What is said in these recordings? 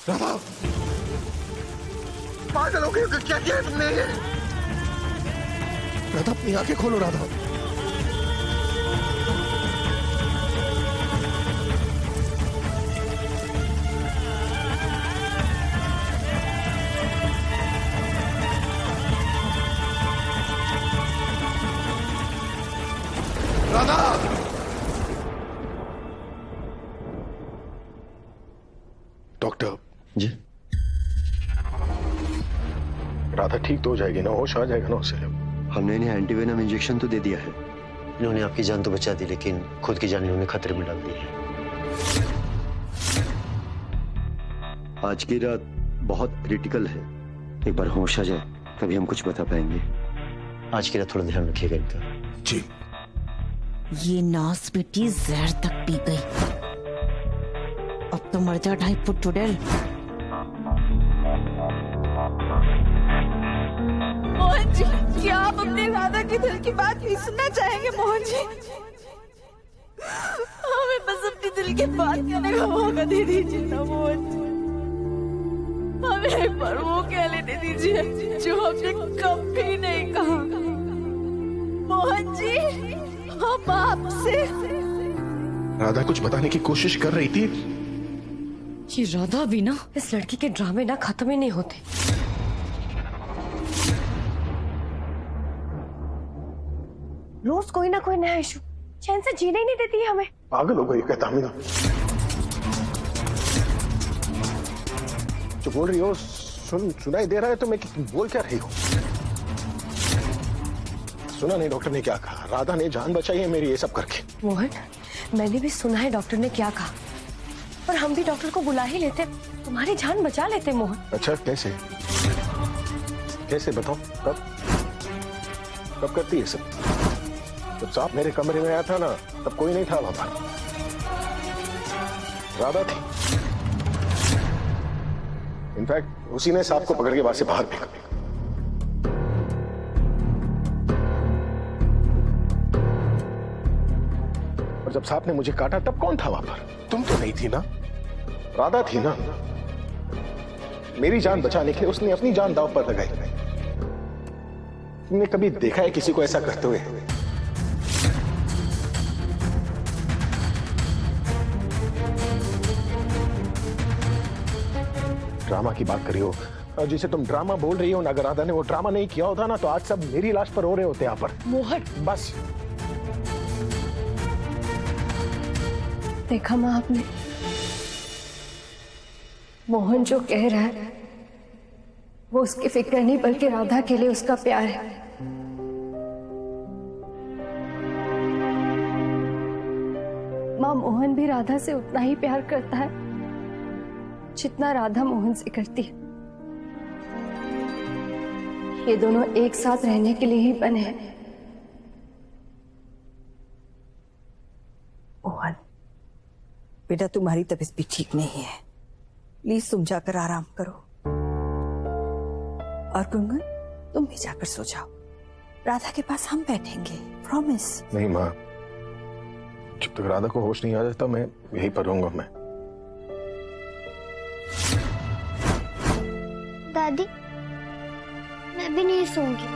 राधा, पागल हो गए, क्या किया है तुमने? राधा अपनी आंखें खोलो राधा। राधा, डॉक्टर जी। राधा ठीक तो हो जाएगी ना? होश आ जाएगा ना उसे? हमने इन्हें एंटीवेनम इंजेक्शन तो दे दिया है। इन्होंने आपकी जान तो बचा दी, लेकिन खुद की जान इन्होंने खतरे में डाल दी है। आज की रात बहुत क्रिटिकल है, एक बार होश आ जाए तभी हम कुछ बता पाएंगे। आज की रात थोड़ा ध्यान रखिएगा इनका। जी। ये नास बेटी जहर तक पी गई, अब तो मर जा 2.5 फुट चुड़ैल। मोहन जी, क्या आप अपने राधा के दिल की बात नहीं सुनना चाहेंगे? मोहन जी, हमें बस अपने दिल की बात कहने का मौका दे दीजिए ना मोहन जी। हमें एक बार वो कह लेने दीजिए जो हमने कभी नहीं कहा। मोहन जी, हम आपसे। राधा कुछ बताने की कोशिश कर रही थी। ये राधा भी ना, इस लड़की के ड्रामे ना खत्म ही नहीं होते। रोज कोई ना कोई नया इशू, चैन से जीने ही नहीं देती है हमें। पागल हो गई क्या तामीना? जो बोल रही हो सुनाई दे रहा है तुम्हें कि तुम बोल क्या रही हो? सुना नहीं डॉक्टर ने क्या कहा? राधा ने जान बचाई है मेरी ये सब करके। मोहन, मैंने भी सुना है डॉक्टर ने क्या कहा, पर हम भी डॉक्टर को बुला ही लेते, तुम्हारी जान बचा लेते मोहन। अच्छा, कैसे कैसे बताओ? कब करती है सब? जब सांप मेरे कमरे में आया था ना, तब कोई नहीं था वहां पर, राधा थी। इनफैक्ट उसी ने सांप को पकड़ के वहां से बाहर फेंका। और जब सांप ने मुझे काटा तब कौन था वहां पर? तुम तो नहीं थी ना, राधा थी ना। मेरी जान बचाने के लिए उसने अपनी जान दांव पर लगाई। तुमने कभी देखा है किसी को ऐसा करते हुए? ड्रामा की बात करी हो, और जिसे तुम ड्रामा बोल रही हो ना, अगर राधा ने वो ड्रामा नहीं किया होता ना, तो आज सब मेरी लाश पर रो रहे होते यहाँ पर। मोहन, बस देखा माँ आपने, मोहन जो कह रहा है वो उसकी फिक्र नहीं बल्कि राधा के लिए उसका प्यार है। माँ, मोहन भी राधा से उतना ही प्यार करता है जितना राधा मोहन से करती है। ये दोनों एक साथ रहने के लिए ही बने हैं। मोहन बेटा, तुम्हारी तबीयत भी ठीक नहीं है, प्लीज तुम जाकर आराम करो। और गुनगुन, तुम भी जाकर सो जाओ, राधा के पास हम बैठेंगे, प्रॉमिस। नहीं माँ, जब तक राधा को होश नहीं आ जाता मैं यहीं पर रहूंगा। मैं दादी, मैं भी नहीं सोऊंगी।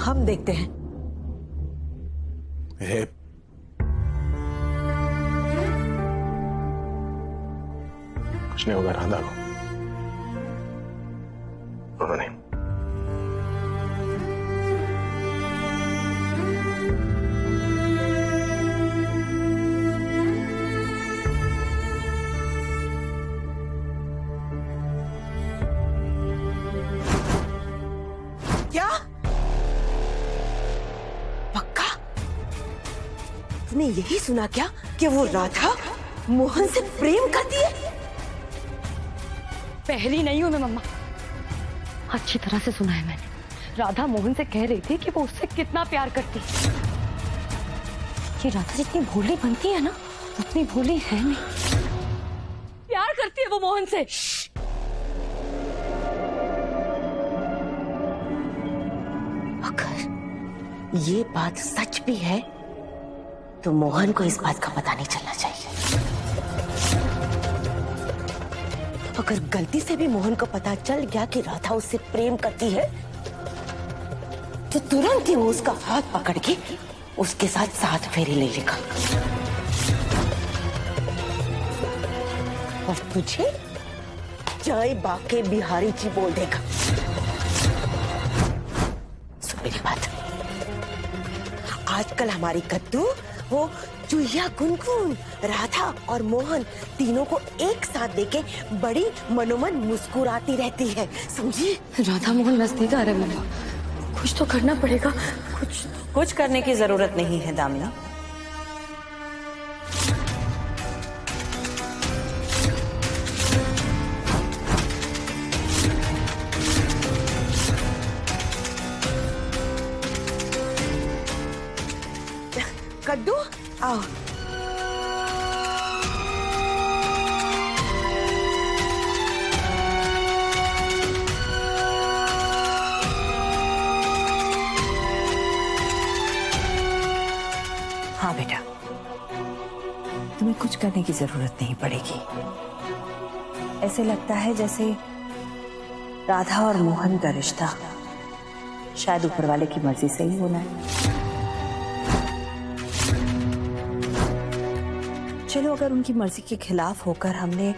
हम देखते हैं। कुछ नहीं होगा राधा को। नहीं, क्या पक्का तूने यही सुना क्या कि वो राधा मोहन से प्रेम करती है? पहली नहीं हूं मैं मम्मा, अच्छी तरह से सुना है मैंने। राधा मोहन से कह रही थी कि वो उससे कितना प्यार करती है। ये राधा जितनी भोली बनती है ना, उतनी भोली है नहीं। प्यार करती है वो मोहन से। अगर ये बात सच भी है तो मोहन को इस बात का पता नहीं चलना चाहिए। अगर गलती से भी मोहन को पता चल गया कि राधा उससे प्रेम करती है तो तुरंत ही वो उसका हाथ पकड़ के उसके साथ 7 फेरे ले लेगा। और तुझे जय बाके बिहारी जी बोल देगा। सुन मेरी बात, आजकल हमारी कद्दू वो चुहिया गुनगुन, राधा और मोहन तीनों को एक साथ देके बड़ी मनोमन मुस्कुराती रहती है, समझी? राधा मोहन नजदीक आ रहे मम्मा, कुछ तो करना पड़ेगा। कुछ करने की जरूरत नहीं है दामिनी। कद्दू आओ। हाँ बेटा, तुम्हें कुछ करने की जरूरत नहीं पड़ेगी। ऐसे लगता है जैसे राधा और मोहन का रिश्ता शायद ऊपर वाले की मर्जी से ही होना है। चलो, अगर उनकी मर्जी के खिलाफ होकर हमने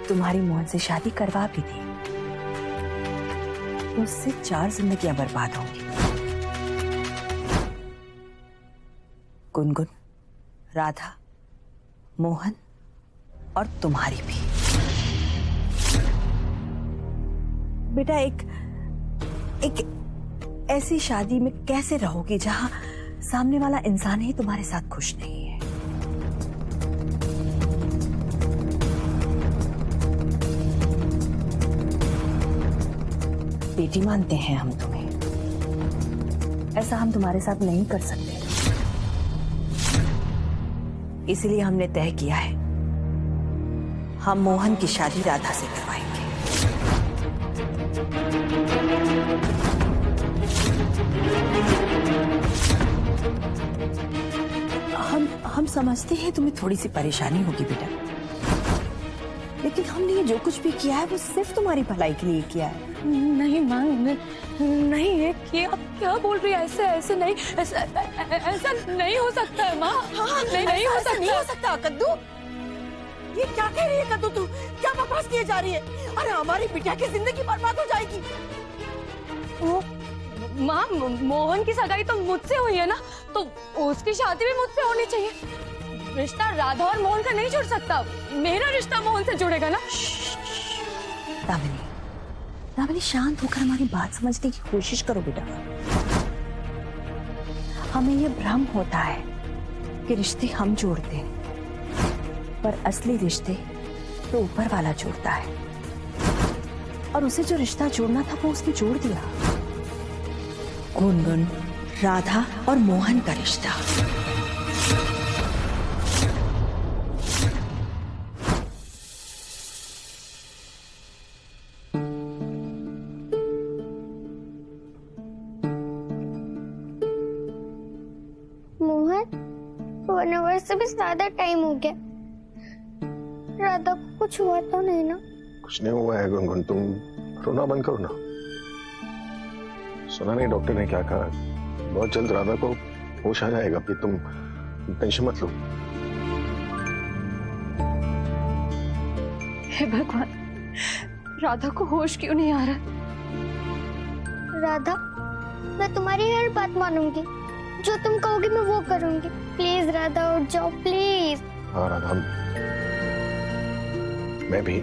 तुम्हारी मोहन से शादी करवा भी दी तो उससे 4 जिंदगियां बर्बाद होंगी। गुनगुन, राधा, मोहन और तुम्हारी भी। बेटा, एक ऐसी शादी में कैसे रहोगी जहां सामने वाला इंसान ही तुम्हारे साथ खुश नहीं है? बेटी मानते हैं हम तुम्हें, ऐसा हम तुम्हारे साथ नहीं कर सकते, इसीलिए हमने तय किया है हम मोहन की शादी राधा से करवाएंगे। हम समझते हैं तुम्हें थोड़ी सी परेशानी होगी बेटा, लेकिन हमने ये जो कुछ भी किया है वो सिर्फ तुम्हारी भलाई के लिए किया है। नहीं माँ, नहीं, ये क्या बोल रही है? ऐसे नहीं, ऐसा नहीं हो सकता है माँ। नहीं हो सकता। कद्दू, ये क्या कह रही है कद्दू? तू क्या बकवास किए जा रही है? अरे हमारी बिटिया की जिंदगी बर्बाद हो जाएगी। वो माँ, मोहन की सगाई तो मुझसे हुई है ना, तो उसकी शादी भी मुझसे होनी चाहिए। रिश्ता राधा और मोहन का नहीं जुड़ सकता, मेरा रिश्ता मोहन से जुड़ेगा ना। दामिनी, शांत होकर हमारी बात समझने की कोशिश करो बेटा। हमें यह भ्रम होता है कि रिश्ते हम जोड़ते हैं, पर असली रिश्ते तो ऊपर वाला जोड़ता है, और उसे जो रिश्ता जोड़ना था वो उसने जोड़ दिया। गुनगुन, राधा और मोहन का रिश्ता। मोहन, 1 आवर से भी ज्यादा टाइम हो गया। राधा को कुछ हुआ तो नहीं ना? कुछ नहीं हुआ है गुनगुन, तुम रोना बंद करो ना। सुना नहीं डॉक्टर ने क्या कहा? बहुत जल्द राधा को होश आ जाएगा, फिर तुम टेंशन मत लो। हे भगवान, राधा को होश क्यों नहीं आ रहा? राधा, मैं तुम्हारी हर बात मानूंगी, जो तुम कहोगी मैं वो करूंगी। प्लीज राधा, उठ जाओ प्लीज। हाँ राधा, मैं भी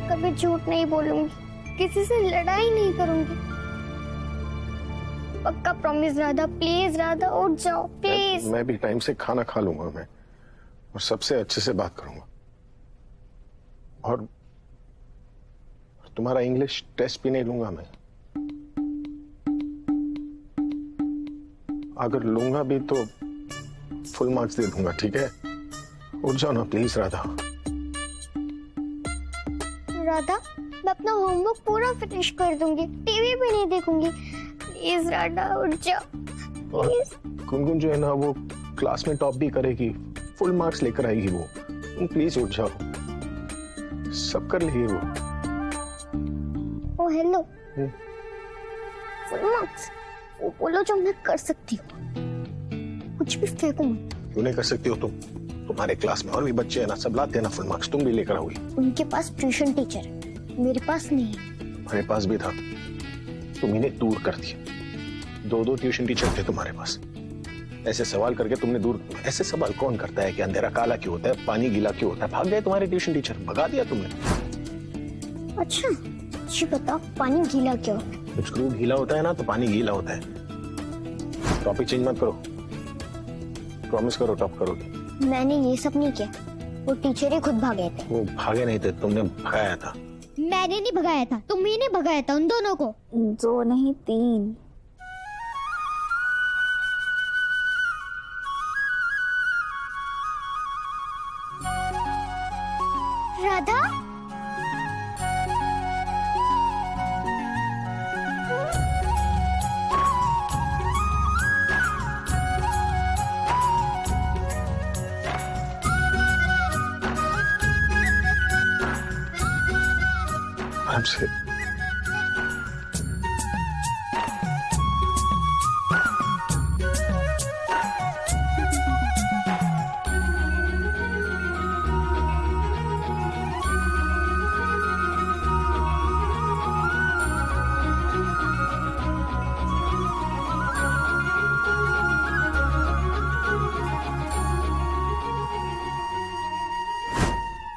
कभी झूठ नहीं बोलूंगी, किसी से लड़ाई नहीं करूंगी। पक्का प्रॉमिस राधा, प्लीज राधा उठ जाओ प्लीज। मैं भी टाइम से खाना खा लूंगा मैं, और सबसे अच्छे से बात करूंगा, और तुम्हारा इंग्लिश टेस्ट भी नहीं लूंगा मैं। अगर लूंगा भी तो फुल मार्क्स दे दूंगा, ठीक है? उठ जाओ ना प्लीज राधा। राधा, मैं अपना होमवर्क पूरा फिनिश कर दूंगी, टीवी भी नहीं देखूंगी। प्लीज राधा उठ जाओ। और प्लीज। गुनगुन जो है ना वो क्लास में टॉप भी करेगी, फुल मार्क्स लेकर आएगी वो। तुम प्लीज उठ जाओ, सब कर लेगी वो। ओ हेलो, फुल मार्क्स वो बोलो जो मैं कर सकती हूँ, कुछ भी फेंको मत। क्यों नहीं कर सकती हो तुम? तुम्हारे क्लास में और भी बच्चे हैं ना, सब लाते हैं ना फुल मार्क्स, तुम भी लेकर आओगी। उनके पास ट्यूशन टीचर है, मेरे पास नहीं है। हमारे पास भी था, तुम इन्हें दूर कर दिया। 2 ट्यूशन टीचर थे तुम्हारे पास, ऐसे सवाल करके तुमने दूर। ऐसे सवाल कौन करता है कि अंधेरा काला क्यों होता है, पानी गीला क्यों होता है? भाग गए तुम्हारे ट्यूशन टीचर, भगा दिया तुमने। अच्छा जी, बताओ पानी गीला क्यों होता है? जब स्क्रू गीला होता है ना तो पानी गीला होता है। टॉपिक चेंज मत करो, प्रॉमिस करो टॉप करोगे। मैंने ये सब नहीं किया, वो टीचर ही खुद भागे थे। वो भागे नहीं थे, तुमने भगाया था। मैंने नहीं भगाया था, तुम ने भगाया था उन दोनों को। 2 नहीं 3। राधा, हमसे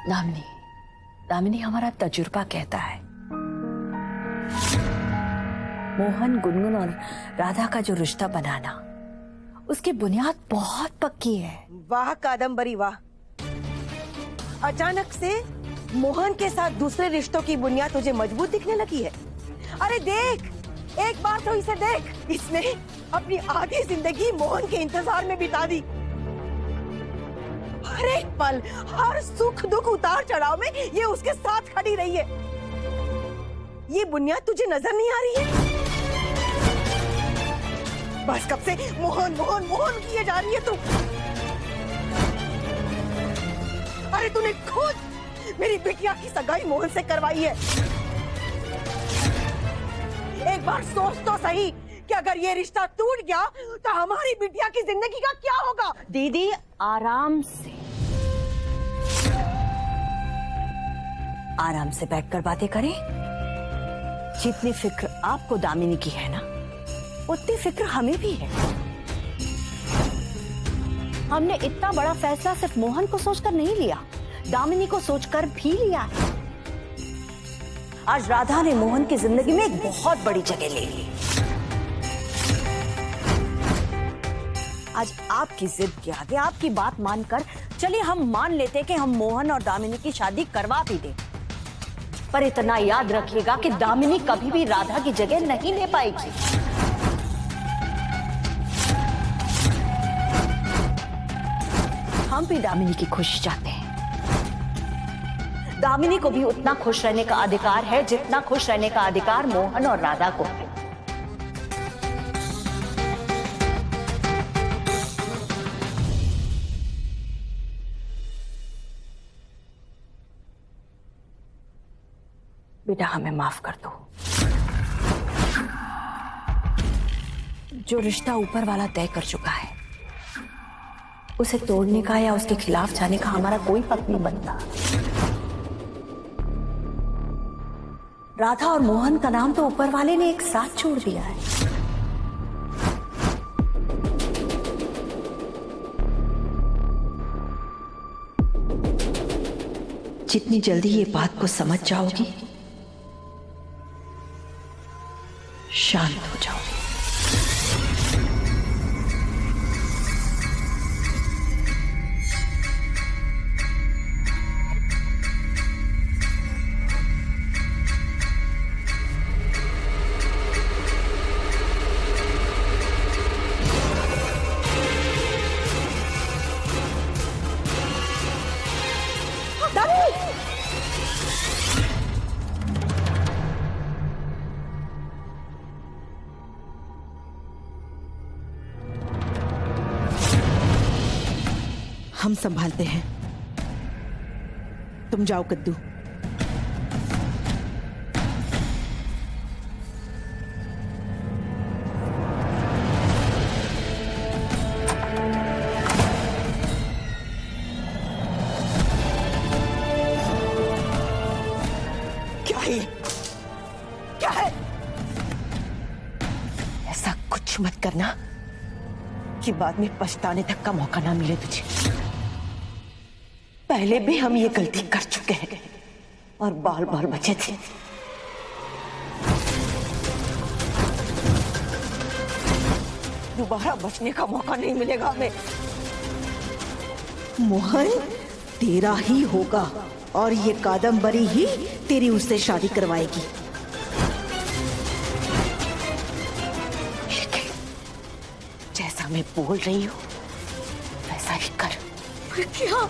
दामिनी, दामिनी हमारा तजुर्बा कहता है मोहन, गुनगुन और राधा का जो रिश्ता बनाना, उसकी बुनियाद बहुत पक्की है। वाह कादम्बरी वाह, अचानक से मोहन के साथ दूसरे रिश्तों की बुनियाद तुझे मजबूत दिखने लगी है। अरे देख, एक बार तो इसे देख, इसने अपनी आधी जिंदगी मोहन के इंतजार में बिता दी। हर एक पल, हर सुख दुख उतार चढ़ाव में ये उसके साथ खड़ी रही है। ये बुनियाद तुझे नजर नहीं आ रही है? बस कब से मोहन मोहन मोहन किए जा रही है तू। अरे तूने खुद मेरी बिटिया की सगाई मोहन से करवाई है। एक बार सोच तो सही कि अगर ये रिश्ता टूट गया तो हमारी बिटिया की जिंदगी का क्या होगा। दीदी आराम से, आराम से बैठकर बातें करें। जितनी फिक्र आपको दामिनी की है ना, उतनी फिक्र हमें भी है। हमने इतना बड़ा फैसला सिर्फ मोहन को सोचकर नहीं लिया, दामिनी को सोचकर भी लिया है। आज राधा ने मोहन की जिंदगी में एक बहुत बड़ी जगह ले ली। आज आपकी जिद के आगे, आपकी बात मानकर चलिए हम मान लेते कि हम मोहन और दामिनी की शादी करवा भी दें, पर इतना याद रखिएगा कि दामिनी कभी भी राधा की जगह नहीं ले पाएगी। हम भी दामिनी की खुशी चाहते हैं। दामिनी को भी उतना खुश रहने का अधिकार है जितना खुश रहने का अधिकार मोहन और राधा को है। बेटा हमें माफ कर दो। जो रिश्ता ऊपर वाला तय कर चुका है, उसे तोड़ने का या उसके खिलाफ जाने का हमारा कोई हक नहीं बनता। राधा और मोहन का नाम तो ऊपर वाले ने एक साथ छोड़ दिया है। जितनी जल्दी ये बात को समझ जाओगी, शांत हो जाओगी। हम संभालते हैं, तुम जाओ कद्दू। क्या है? क्या है? ऐसा कुछ मत करना कि बाद में पछताने तक का मौका ना मिले तुझे। पहले भी हम ये गलती कर चुके हैं और बाल बाल बचे थे। दोबारा बचने का मौका नहीं मिलेगा हमें। मोहन तेरा ही होगा और ये कादम्बरी ही तेरी उससे शादी करवाएगी। ठीक है, जैसा मैं बोल रही हूँ वैसा ही कर। क्या?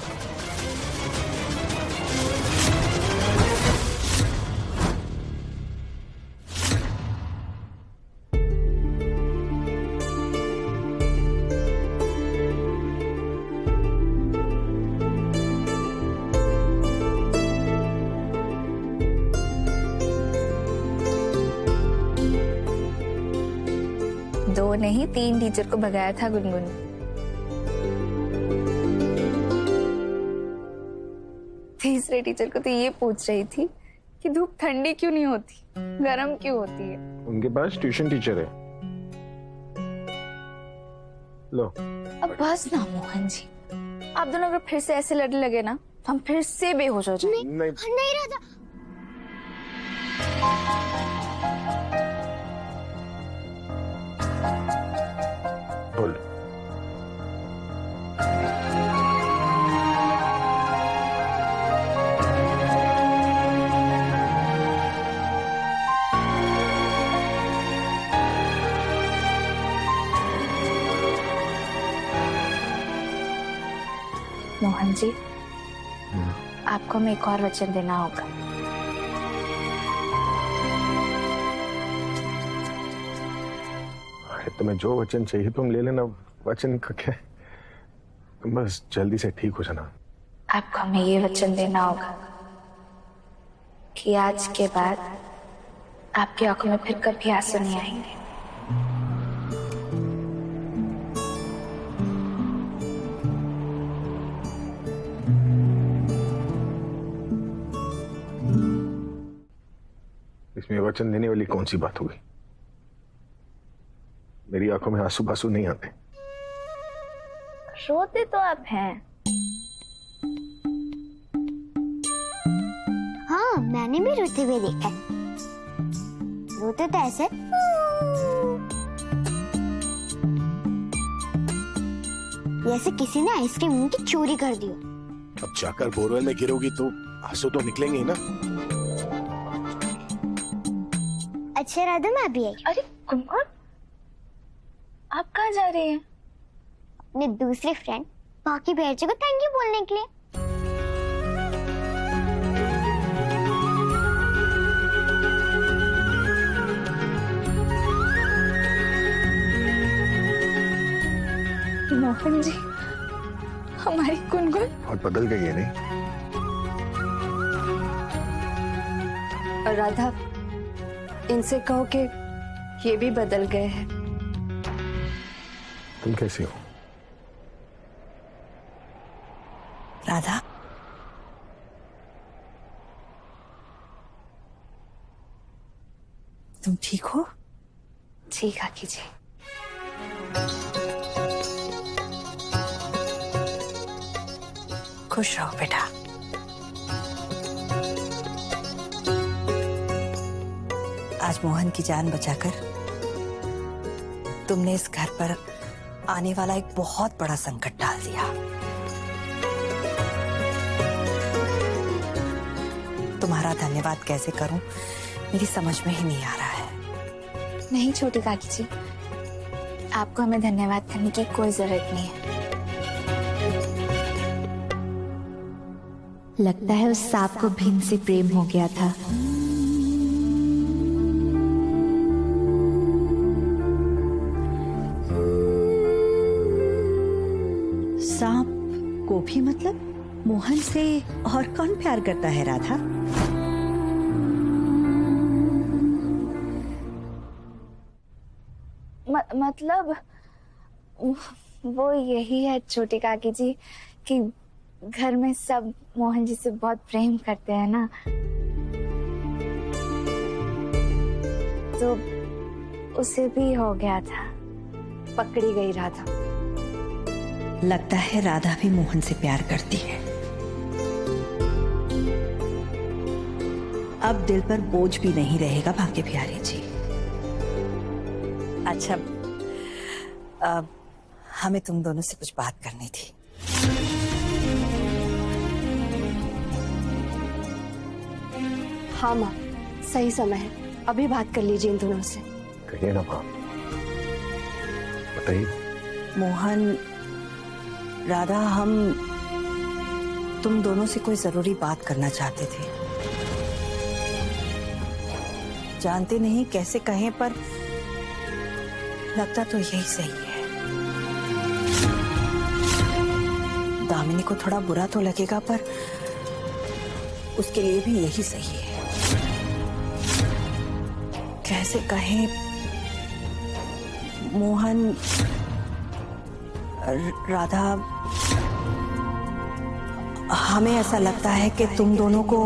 दो नहीं 3 टीचर को भगाया था गुनगुन। तीसरे टीचर को तो ये पूछ रही थी कि धूप ठंडी क्यों नहीं होती, गर्म क्यों होती है। उनके पास ट्यूशन टीचर है। लो। अब बस ना मोहन जी, आप दोनों अगर फिर से ऐसे लड़ने लगे ना तो हम फिर से बेहोश हो जाएंगे। नहीं राधा। बोल। मोहन जी, आपको हमें एक और वचन देना होगा। अरे तुम्हें जो वचन चाहिए तुम ले लेना, वचन का क्या है? तुम बस जल्दी से ठीक हो जाना। आपको हमें ये वचन देना होगा कि आज के बाद आपकी आंखों में फिर कभी आंसू नहीं आएंगे। इसमें वचन देने वाली कौन सी बात हो गई? मेरी आंखों में आंसू बासू नहीं आते। रोते तो आप हैं। हाँ, मैंने भी रोते हुए देखा है। रोते तो ऐसे जैसे किसी ने आइसक्रीम उनकी चोरी कर दी हो। अब जाकर बोरवेल में गिरोगी तो आंसू तो निकलेंगे ही ना। अच्छा राधा, मैं अभी आई। अरे कुमकुम, आप कहाँ जा रही हैं? अपने दूसरी फ्रेंड बाकी बेरचे को थैंक यू बोलने के लिए। मोहन जी, हमारी गुनगुन बहुत बदल गई है नहीं? और राधा, इनसे कहो कि ये भी बदल गए हैं। तुम कैसी हो? राधा, तुम ठीक हो? जी काकी जी। खुश रहो बेटा। आज मोहन की जान बचाकर तुमने इस घर पर आने वाला एक बहुत बड़ा संकट डाल दिया। तुम्हारा धन्यवाद कैसे करूं, मेरी समझ में ही नहीं आ रहा है। नहीं छोटी काकी जी, आपको हमें धन्यवाद करने की कोई जरूरत नहीं है। लगता है उस सांप को भिन्न से प्रेम हो गया था। सांप को भी मतलब? मोहन से और कौन प्यार करता है राधा? मतलब वो यही है छोटी काकी जी कि घर में सब मोहन जी से बहुत प्रेम करते हैं ना, तो उसे भी हो गया था, पकड़ी गई राधा। लगता है राधा भी मोहन से प्यार करती है। अब दिल पर बोझ भी नहीं रहेगा भाग्य प्यारे जी। अच्छा, अब हमें तुम दोनों से कुछ बात करनी थी। हाँ माँ, सही समय है, अभी बात कर लीजिए इन दोनों से। कहिए ना माँ, बताइए। मोहन, राधा, हम तुम दोनों से कोई जरूरी बात करना चाहते थे। जानते नहीं कैसे कहें, पर लगता तो यही सही है। दामिनी को थोड़ा बुरा तो लगेगा, पर उसके लिए भी यही सही है। कैसे कहें मोहन, राधा, हमें ऐसा लगता है कि तुम दोनों को